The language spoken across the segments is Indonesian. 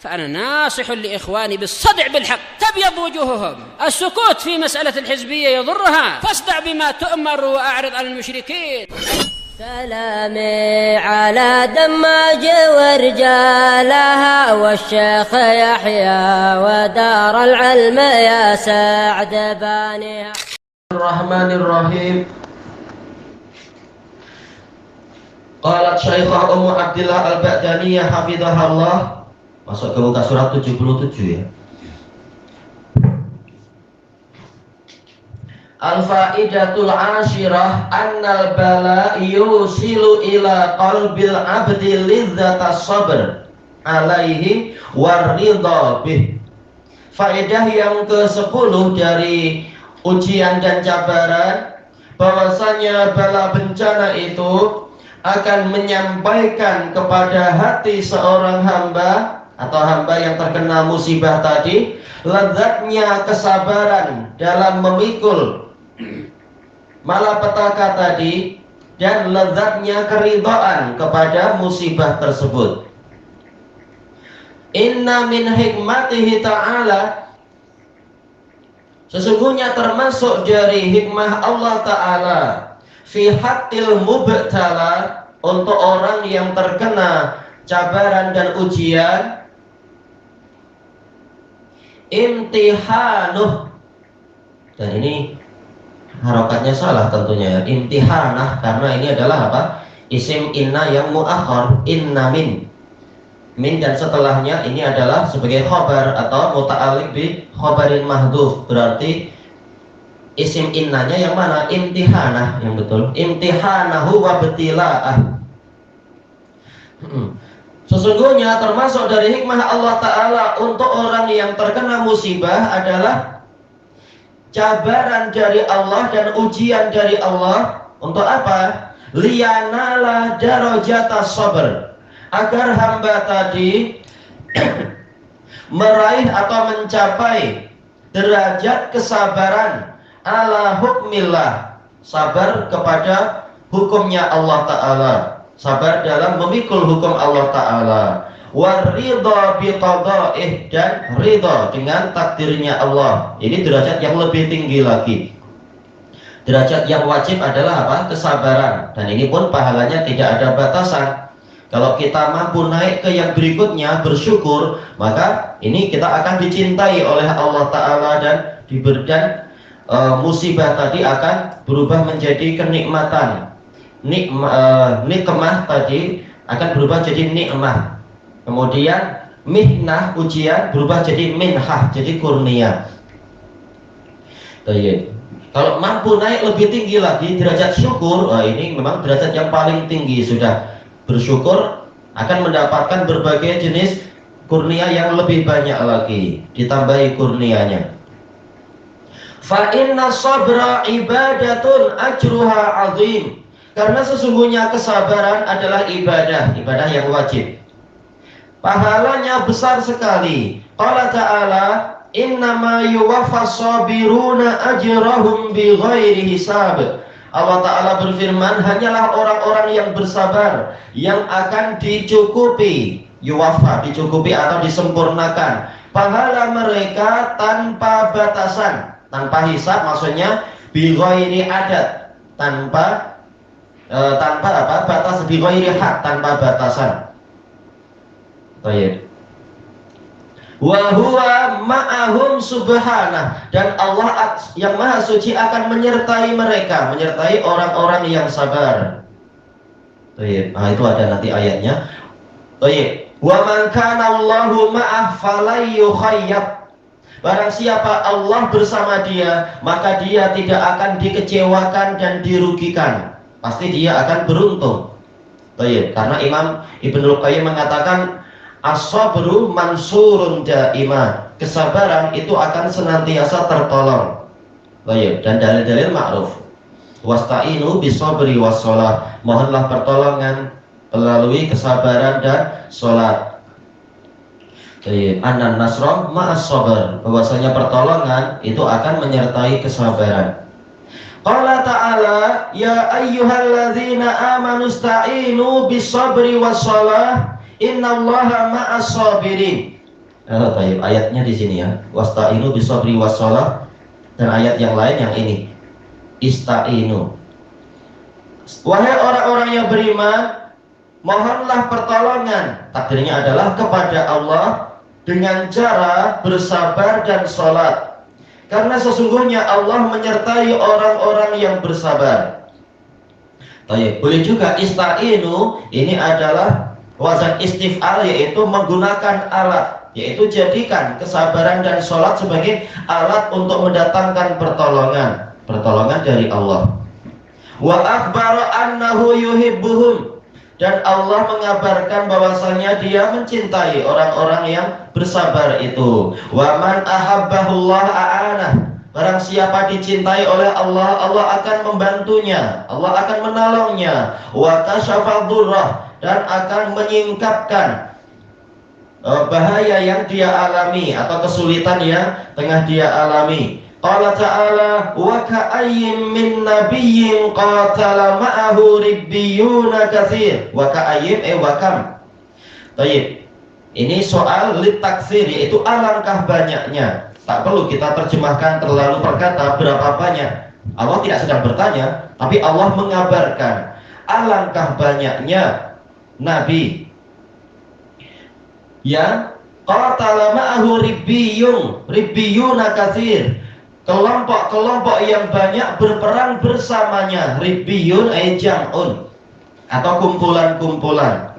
فأنا ناصح لإخواني بالصدع بالحق تبيض وجوههم. السكوت في مسألة الحزبية يضرها، فاصدع بما تؤمر وأعرض عن المشركين. سلامي على دماج ورجالها والشيخ يحيى ودار العلم يا سعد بانيها. الرحمن الرحيم. Qalat Syaikhah Ummu Abdillah Al-Ba'daniyah hafizahullah. Masuk ke muka surat 77 ya. Al-faidatul ashirah annal bala yusilu ila qalbil abdi lidzatas sabr alaihi waridha bih. Faedah yang ke-10 dari ujian dan cabaran, bahwasanya bala bencana itu akan menyampaikan kepada hati seorang hamba atau hamba yang terkena musibah tadi lezatnya kesabaran dalam memikul malapetaka tadi dan lezatnya keridhaan kepada musibah tersebut. Inna min hikmatihi ta'ala, sesungguhnya termasuk dari hikmah Allah Ta'ala fi haqqil mubtala, untuk orang yang terkena cabaran dan ujian, imtihanuh, dan ini harokatnya salah tentunya ya, imtihanah, karena ini adalah apa? Isim inna yang muakhar, inna min dan setelahnya ini adalah sebagai khobar atau muta'alliq bi khobarin mahdhuf, berarti isim innanya yang mana? Imtihanah yang betul. Imtihanahu wa btila'ah. Sesungguhnya termasuk dari hikmah Allah Ta'ala untuk orang yang terkena musibah adalah cabaran dari Allah dan ujian dari Allah. Untuk apa? Liyanala darajatas sabr, agar hamba tadi meraih atau mencapai derajat kesabaran ala hukmillah, sabar kepada hukumnya Allah Ta'ala, sabar dalam memikul hukum Allah Ta'ala, waridha biqada'ih, dan ridha dengan takdirnya Allah. Ini derajat yang lebih tinggi lagi. Derajat yang wajib adalah apa? Kesabaran, dan ini pun pahalanya tidak ada batasan. Kalau kita mampu naik ke yang berikutnya, bersyukur, maka ini kita akan dicintai oleh Allah Ta'ala dan diberikan musibah tadi akan berubah menjadi kenikmatan. Nikmah tadi akan berubah jadi nikmah. Kemudian mihnah, ujian, berubah jadi minhah, jadi kurnia. Kalau mampu naik lebih tinggi lagi, derajat syukur, ini memang derajat yang paling tinggi. Sudah bersyukur akan mendapatkan berbagai jenis kurnia yang lebih banyak lagi, ditambahi kurnianya. Fa inna sabra ibadatun ajruha azim, karena sesungguhnya kesabaran adalah ibadah yang wajib, pahalanya besar sekali. Qala ta'ala innama yuwaffas sabiruna ajrahum bighairi hisab. Allah Ta'ala berfirman, hanyalah orang-orang yang bersabar yang akan dicukupi, yuwaffa, dicukupi atau disempurnakan pahala mereka tanpa batasan. Tanpa hisab maksudnya bighairi adat, tanpa apa? Batas, bighairi had, tanpa batasan. Baik. Wa huwa ma'ahum subhanah, dan Allah yang maha suci akan menyertai mereka, menyertai orang-orang yang sabar. Baik. Nah, itu ada nanti ayatnya. Baik. Wa man kana Allahu ma'ah falay yukhayyab, barang siapa Allah bersama dia, maka dia tidak akan dikecewakan dan dirugikan. Pasti dia akan beruntung. Baik, karena Imam Ibnul Qayyim mengatakan as-sabru mansurun daimah, kesabaran itu akan senantiasa tertolong. Baik, dan dalil-dalil ma'ruf. Wasta'inu bis-sabri was-shalah, mohonlah pertolongan melalui kesabaran dan salat. Anan nasrah ma'as sabar, bahwasanya pertolongan itu akan menyertai kesabaran. Qala ta'ala ya ayyuhalladzina amanu sta'inu bis sabri was salah innallaha ma'as sabirin. Taib. Ayatnya di sini ya. Wasta'inu bisabri wassalah, dan ayat yang lain yang ini. Ista'inu. Wahai orang-orang yang beriman, mohonlah pertolongan. Takdirnya adalah kepada Allah dengan cara bersabar dan sholat. Karena sesungguhnya Allah menyertai orang-orang yang bersabar. Taib. Boleh juga ista'inu, ini adalah wazan istif'al, yaitu menggunakan alat, yaitu jadikan kesabaran dan sholat sebagai alat untuk mendatangkan pertolongan dari Allah. Wa akhbara annahu yuhibbuhum, dan Allah mengabarkan bahwasanya Dia mencintai orang-orang yang bersabar itu. Wa man ahabbahullah a'anah, barang siapa dicintai oleh Allah, Allah akan membantunya, Allah akan menolongnya. Wa kashafa dhurrah, dan akan menyingkapkan bahaya yang dia alami atau kesulitan yang tengah dia alami. Allah Ta'ala, wa ka'ayyim min nabiyyin qatala ma'ahu ribbiyuna katsir. Wa ka'ayyim wa kam. Baik. Ini soal litaksir, yaitu alangkah banyaknya. Tak perlu kita terjemahkan terlalu berkata berapa banyak. Allah tidak sedang bertanya, tapi Allah mengabarkan alangkah banyaknya nabi yang qatala ma'ahu ribbiyuna katsir, kelompok-kelompok yang banyak berperang bersamanya. Ribbiyun ay jam'un, atau kumpulan-kumpulan.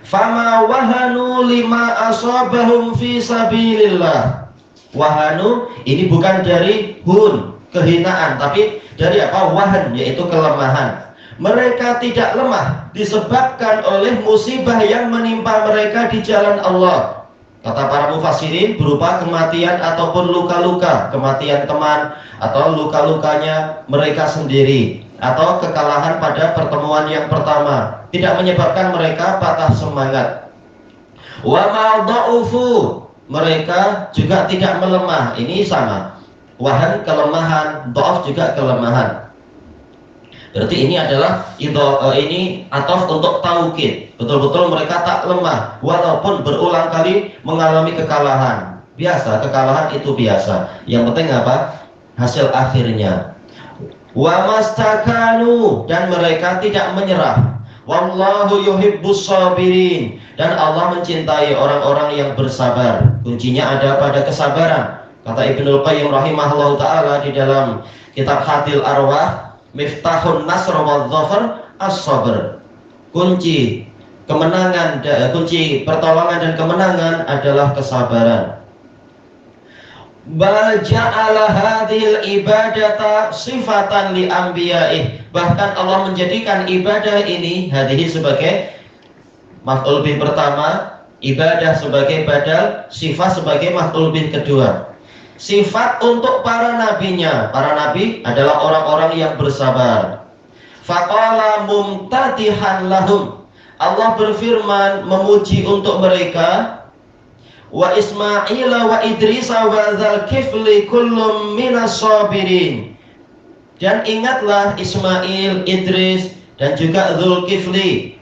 Fama wahanu lima asabahum fi sabilillah. Wahanu ini bukan dari hun, kehinaan, tapi dari apa? Wahan, yaitu kelemahan. Mereka tidak lemah disebabkan oleh musibah yang menimpa mereka di jalan Allah. Kata para mufassirin, berupa kematian ataupun luka-luka, kematian teman atau luka-lukanya mereka sendiri, atau kekalahan pada pertemuan yang pertama, tidak menyebabkan mereka patah semangat. Wa ma'dha'ufu, mereka juga tidak melemah. Ini sama, wahan kelemahan, dha'af juga kelemahan. Berarti ini adalah ini ataf untuk taukid. Betul-betul mereka tak lemah walaupun berulang kali mengalami kekalahan. Biasa, kekalahan itu biasa. Yang penting apa? Hasil akhirnya. Wa mastakanu, dan mereka tidak menyerah. Wallahu yuhibbus sabirin, dan Allah mencintai orang-orang yang bersabar. Kuncinya ada pada kesabaran. Kata Ibnul Qayyim rahimahullahu taala di dalam kitab Hadil Arwah, Miftahun Nasr wa Dhafar as-sabr. Kunci kemenangan, kunci pertolongan dan kemenangan adalah kesabaran. Bal ja'ala hadhil ibadata sifatan li anbiya'ih. Bahkan Allah menjadikan ibadah ini, hadhihi sebagai maf'ul bih pertama, ibadah sebagai badal, sifat sebagai maf'ul bih kedua. Sifat untuk para nabinya. Para nabi adalah orang-orang yang bersabar. Faqala mumtadihan lahum, Allah berfirman memuji untuk mereka. Wa Ismail wa Idris wa Dzulkifli kullum minas sabirin. Dan ingatlah Ismail, Idris, dan juga Dzulkifli,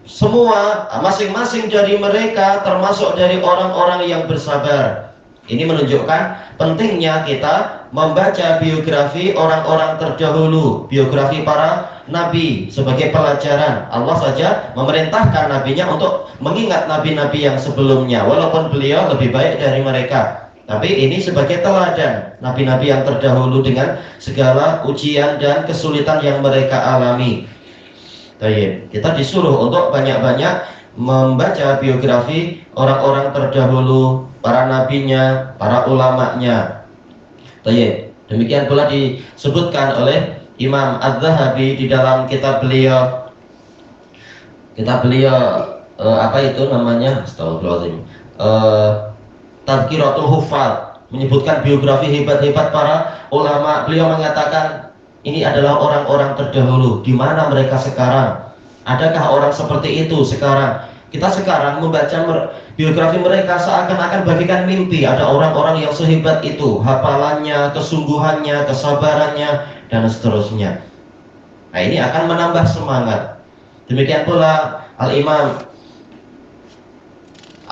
semua masing-masing dari mereka termasuk dari orang-orang yang bersabar. Ini menunjukkan pentingnya kita membaca biografi orang-orang terdahulu, biografi para nabi sebagai pelajaran. Allah saja memerintahkan nabinya untuk mengingat nabi-nabi yang sebelumnya, walaupun beliau lebih baik dari mereka. Tapi ini sebagai teladan nabi-nabi yang terdahulu dengan segala ujian dan kesulitan yang mereka alami. Baik, kita disuruh untuk banyak-banyak membaca biografi orang-orang terdahulu, para nabinya, para ulamanya. Baik, demikian pula disebutkan oleh Imam Az-Zahabi di dalam kitab beliau. Apa itu namanya? Astagfirullahaladzim. Tazkiratul Huffaz, menyebutkan biografi hebat-hebat para ulama. Beliau mengatakan ini adalah orang-orang terdahulu. Di mana mereka sekarang? Adakah orang seperti itu sekarang? Kita sekarang membaca biografi mereka seakan-akan bagikan mimpi. Ada orang-orang yang sehebat itu, hafalannya, kesungguhannya, kesabarannya, dan seterusnya. Nah, ini akan menambah semangat. Demikian pula Al-Imam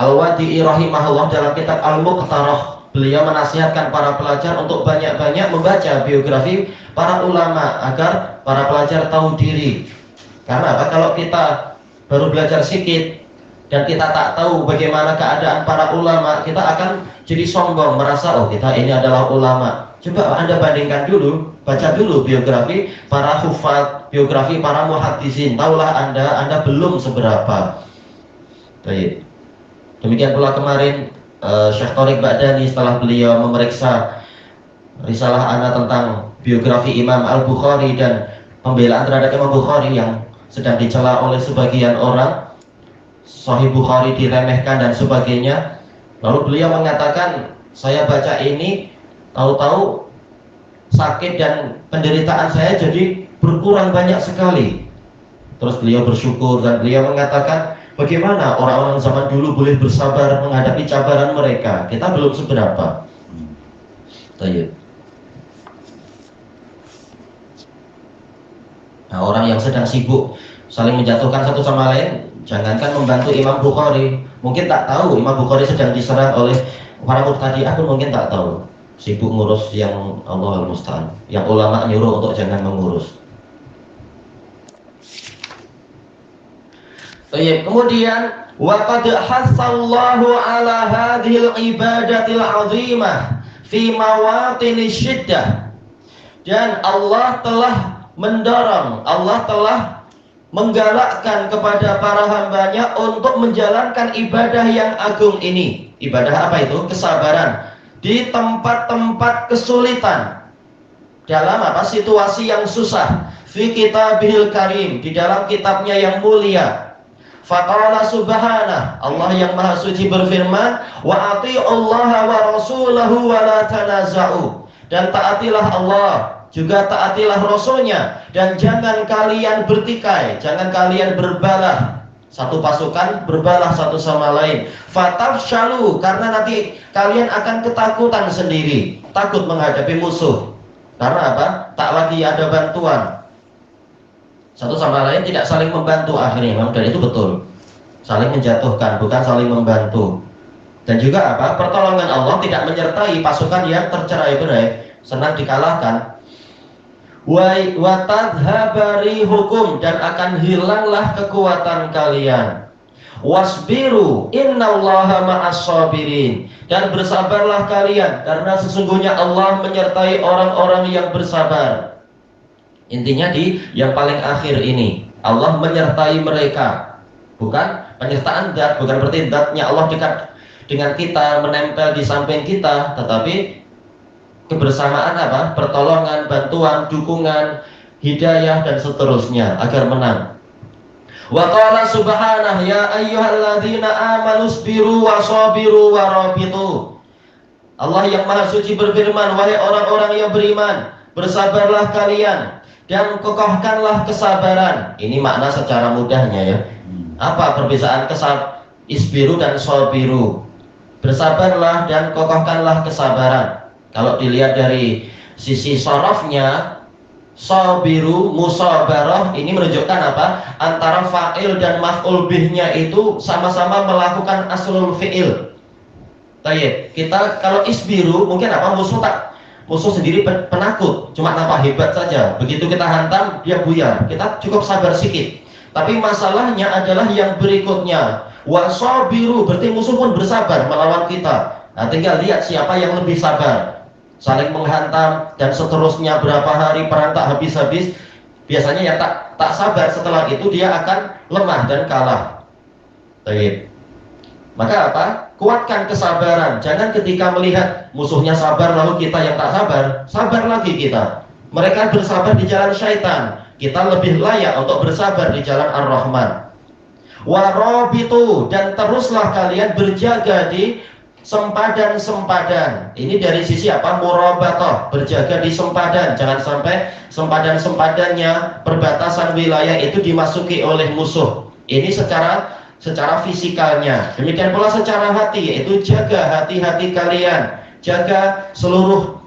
Al-Wadi'i rahimahullah dalam kitab Al-Muqtarah, beliau menasihatkan para pelajar untuk banyak-banyak membaca biografi para ulama agar para pelajar tahu diri. Karena apa? Kalau kita baru belajar sedikit dan kita tak tahu bagaimana keadaan para ulama, kita akan jadi sombong, merasa oh kita ini adalah ulama. Coba Anda bandingkan dulu, baca dulu biografi para hufaz, biografi para muhaddisin, tahulah Anda belum seberapa. Baik. Demikian pula kemarin Syekh Thariq Ba'dani setelah beliau memeriksa risalah Ana tentang biografi Imam Al-Bukhari dan pembelaan terhadap Imam Bukhari yang sedang dicela oleh sebagian orang, Sahih Bukhari diremehkan dan sebagainya. Lalu beliau mengatakan, saya baca ini tahu-tahu sakit dan penderitaan saya jadi berkurang banyak sekali. Terus beliau bersyukur dan beliau mengatakan, bagaimana orang-orang zaman dulu boleh bersabar menghadapi cabaran mereka, kita belum seberapa. Baik. Nah, orang yang sedang sibuk saling menjatuhkan satu sama lain, jangankan membantu Imam Bukhari, mungkin tak tahu Imam Bukhari sedang diserang oleh para mubtadi'ah pun mungkin tak tahu. Sibuk ngurus yang Allah al-musta'an, yang ulama nyuruh untuk jangan mengurus. Kemudian waqad hasallahu ala hadhil ibadatil azimah fi mawatinish syiddah, dan Allah telah mendorong, Allah telah menggalakkan kepada para hambanya untuk menjalankan ibadah yang agung ini. Ibadah apa itu? Kesabaran di tempat-tempat kesulitan, dalam apa? Situasi yang susah. Fi kitabihil karim, di dalam kitabnya yang mulia. Faqala subhanah, Allah yang maha suci berfirman, wa ati'ullaha wa rasulahu wa la tanaza'u, dan taatilah Allah, juga taatilah Rasulnya, dan jangan kalian bertikai, jangan kalian berbalah, satu pasukan berbalah satu sama lain. Fatafshalu, karena nanti kalian akan ketakutan sendiri, takut menghadapi musuh. Karena apa? Tak lagi ada bantuan, satu sama lain tidak saling membantu akhirnya. Dan itu betul, saling menjatuhkan, bukan saling membantu. Dan juga apa? Pertolongan Allah tidak menyertai pasukan yang tercerai-berai, senang dikalahkan. Wa tadhhabari hukum, dan akan hilanglah kekuatan kalian. Wasbiru innallaha ma'as sabirin, dan bersabarlah kalian karena sesungguhnya Allah menyertai orang-orang yang bersabar. Intinya di yang paling akhir ini, Allah menyertai mereka. Bukan penyertaan zat, bukan berarti zatnya Allah dekat dengan kita, menempel di samping kita, tetapi kebersamaan apa? Pertolongan, bantuan, dukungan, hidayah dan seterusnya agar menang. Wa qala subhanahu ya ayyuhalladzina amanu sabiru wa sabiru wa rabitu. Allah yang maha suci berfirman, wahai orang-orang yang beriman, bersabarlah kalian dan kokohkanlah kesabaran. Ini makna secara mudahnya ya. Apa perbedaan isbiru dan sabiru? Bersabarlah dan kokohkanlah kesabaran. Kalau dilihat dari sisi sorofnya, sabiru, musabarah, ini menunjukkan apa? Antara fa'il dan maf'ul bihnya itu sama-sama melakukan aslul fi'il. Baik, kita kalau isbiru mungkin apa? Musuh sendiri penakut, cuma nampak hebat saja. Begitu kita hantam, dia buyar. Kita cukup sabar sedikit. Tapi masalahnya adalah yang berikutnya. Wasabiru, berarti musuh pun bersabar melawan kita. Nah, tinggal lihat siapa yang lebih sabar. Saling menghantam dan seterusnya, berapa hari perang tak habis-habis. Biasanya yang tak sabar setelah itu dia akan lemah dan kalah. Baik. Maka apa? Kuatkan kesabaran. Jangan ketika melihat musuhnya sabar lalu kita yang tak sabar, sabar lagi kita. Mereka bersabar di jalan syaitan, kita lebih layak untuk bersabar di jalan Ar-Rahman. Warabitu, dan teruslah kalian berjaga di sempadan-sempadan. Ini dari sisi apa? Murabatah, berjaga di sempadan. Jangan sampai sempadan-sempadannya, perbatasan wilayah itu dimasuki oleh musuh. Ini secara fisikalnya. Demikian pula secara hati, yaitu jaga hati-hati kalian, jaga seluruh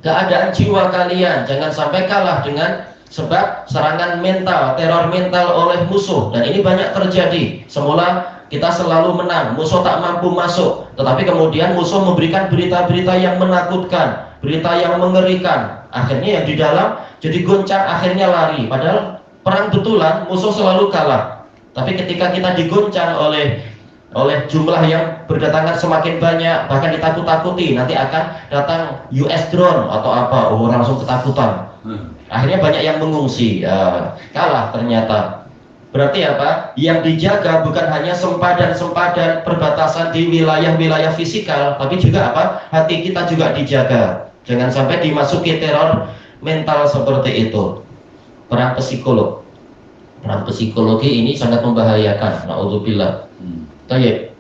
keadaan jiwa kalian, jangan sampai kalah dengan sebab serangan mental, teror mental oleh musuh. Dan ini banyak terjadi. Semula kita selalu menang, musuh tak mampu masuk, tetapi kemudian musuh memberikan berita-berita yang menakutkan, berita yang mengerikan, akhirnya yang di dalam jadi goncang, akhirnya lari, padahal perang betulan musuh selalu kalah. Tapi ketika kita digoncang oleh jumlah yang berdatangan semakin banyak, bahkan ditakut-takuti, nanti akan datang US drone atau apa, orang langsung ketakutan, akhirnya banyak yang mengungsi, kalah ternyata. Berarti apa? Yang dijaga bukan hanya sempadan-sempadan perbatasan di wilayah-wilayah fisikal, tapi juga apa? Hati kita juga dijaga. Jangan sampai dimasuki teror mental seperti itu. Perang psikolog. Perang psikologi ini sangat membahayakan. Na'udzubillah. Tayyib.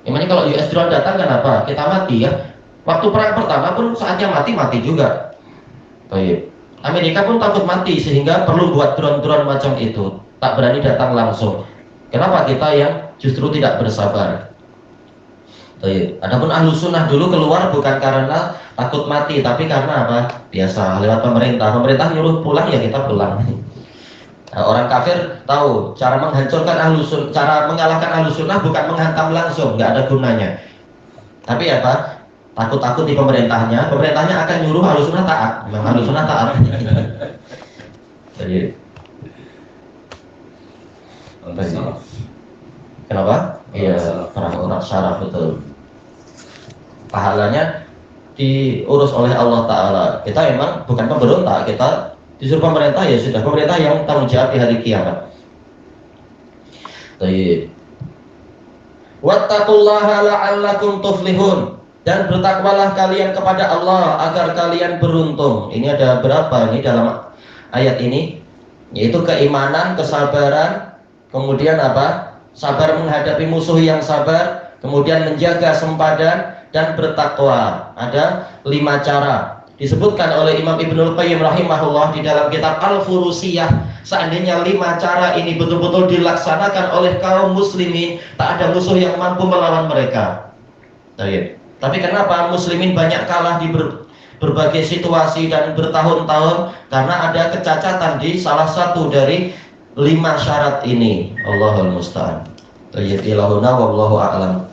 Emangnya kalau US drone datang kan apa? Kita mati ya. Waktu perang pertama pun saatnya mati juga. Tayyib. Amerika pun takut mati sehingga perlu buat drone-drone macam itu. Tak berani datang langsung. Kenapa kita yang justru tidak bersabar? Adapun ahlu sunnah dulu keluar bukan karena takut mati, tapi karena apa? Biasa lewat pemerintah. Pemerintah nyuruh pulang ya kita pulang. Nah, orang kafir tahu cara menghancurkan ahlu sunnah, cara mengalahkan ahlu sunnah bukan menghantam langsung, nggak ada gunanya. Tapi apa? Takut-takut di pemerintahnya. Pemerintahnya akan nyuruh ahlu sunnah taat. Memang ahlu sunnah taat. Jadi kenapa? Iya, orang syaraf betul. Pahalanya diurus oleh Allah Ta'ala. Kita memang bukan pemberontak, kita disuruh pemerintah ya sudah, pemerintah yang tanggung jawab di hari kiamat. Baik. Wattaqullaha la'allakum tuflihun, dan bertakwalah kalian kepada Allah agar kalian beruntung. Ini ada berapa ini dalam ayat ini? Yaitu keimanan, kesabaran, kemudian apa? Sabar menghadapi musuh yang sabar, kemudian menjaga sempadan dan bertakwa. Ada 5 cara disebutkan oleh Imam Ibnul Qayyim rahimahullah di dalam kitab Al-Furusiyah. Seandainya 5 cara ini betul-betul dilaksanakan oleh kaum muslimin, tak ada musuh yang mampu melawan mereka. Tapi kenapa muslimin banyak kalah di berbagai situasi dan bertahun-tahun? Karena ada kecacatan di salah satu dari 5 syarat ini. Allahul musta'an. Tayyib ilahuna wallahu a'lam.